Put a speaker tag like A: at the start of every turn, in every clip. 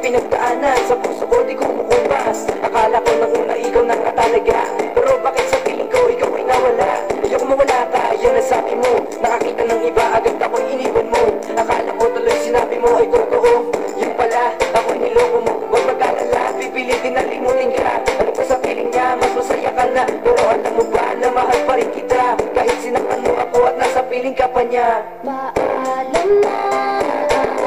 A: pinagdaanan, sa puso ko di kumukupas. Akala ko nang una ikaw na nga talaga, pero bakit sa piling ko ikaw ay nawala? Ayoko mawala ka, yun ang sabi mo. Nakakita ng iba, agad ako'y iniwan mo. Akala ko tuloy sinabi mo ay totoo, yun pala, ako'y niloko mo. Huwag mag-alala, pipilitin na limutin ka. Ano pa sa piling niya, mas masaya ka na. Pero alam mo ba na mahal pa rin kita, kahit sinaktan mo ako at nasa piling ka pa niya.
B: Paalam na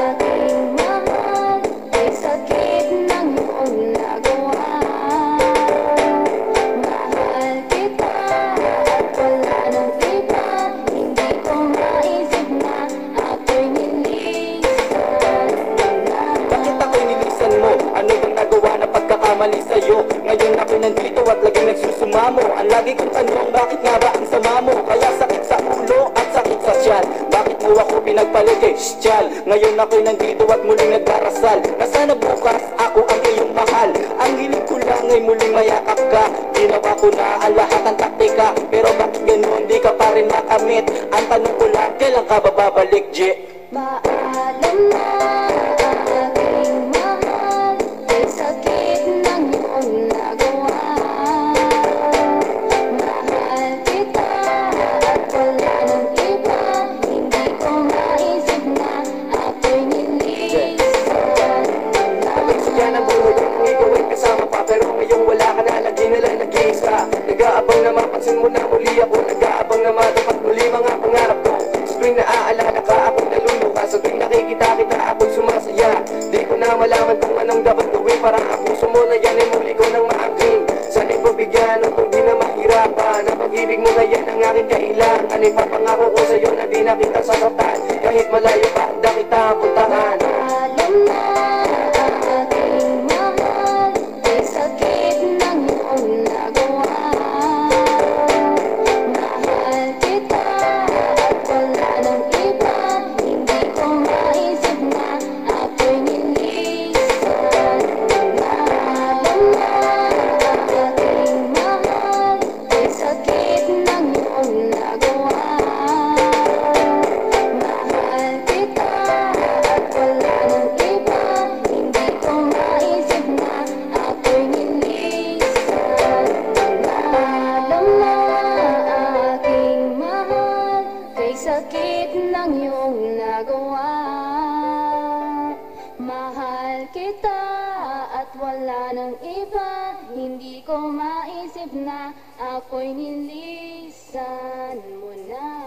B: aking mahal, ay sakit ng iyong nagawa. Mahal kita at wala nang iba, hindi ko maisip na ako'y nilisan na.
A: Bakit ako'y nilisan mo? Ano bang nagawa na pagkakamali sa'yo? Ngayon ako'y nandito at laging nagsusumamo. Ang lagi kong tanong, bakit nga ba ang sama mo? Kaya sakit sa ulo at sakit sa tiyan. Bakit mo ako pinagpalit eh, Shal? Ngayon ako'y nandito at muling nagdarasal na sana bukas ako ang iyong mahal. Ang hiling ko lang ay muling mayakap ka. Ginawa ko na ang lahat ng taktika, pero bakit ganun di ka pa rin makamit? Ang tanong ko lang, kailan ka ba babalik, J?
B: Paalam na aking mahal, ay sakit ng iyong nagawa. Mahal kita at wala nang iba, hindi ko maisip na ako'y nilisan na.
A: Ako'y sadya ng buhay kung ikaw ay kasama pa, pero ngayong wala ka na, lagi nalang nag-iisa. Nag-aabang na mapansin mo na muli ako, nag-aabang na matapat muli mga pangarap ko. Sa tuwing naaalala ka, ako'y naluluka. Sa tuwing nakikita kita, ako'y sumasaya. Di ko na malaman kung anong dapat gawin, parang ang puso mo na yan ay muli ko nang maangkin. Sana'y pabigyan kung di na mahirapan, ang pag-ibig mo na yan ang aking kailangan. Ipapangako ko sa'yo na di na kita sasaktan, kahit malayo pa, handa kita puntahan.
B: Paalam na aking mahal, ay sakit ng iyong nagawa. Mahal kita at wala nang iba, hindi ko maisip na ako'y nilisan na. Paalam na aking mahal, ay sakit ng iyong nagawa. Mahal kita at wala nang iba, hindi ko maisip na ako'y nilisan na. Paalam na aking mahal, kay sakit ng iyong nagawa. Mahal kita at wala nang iba, hindi ko maisip na ako'y nilisan mo na.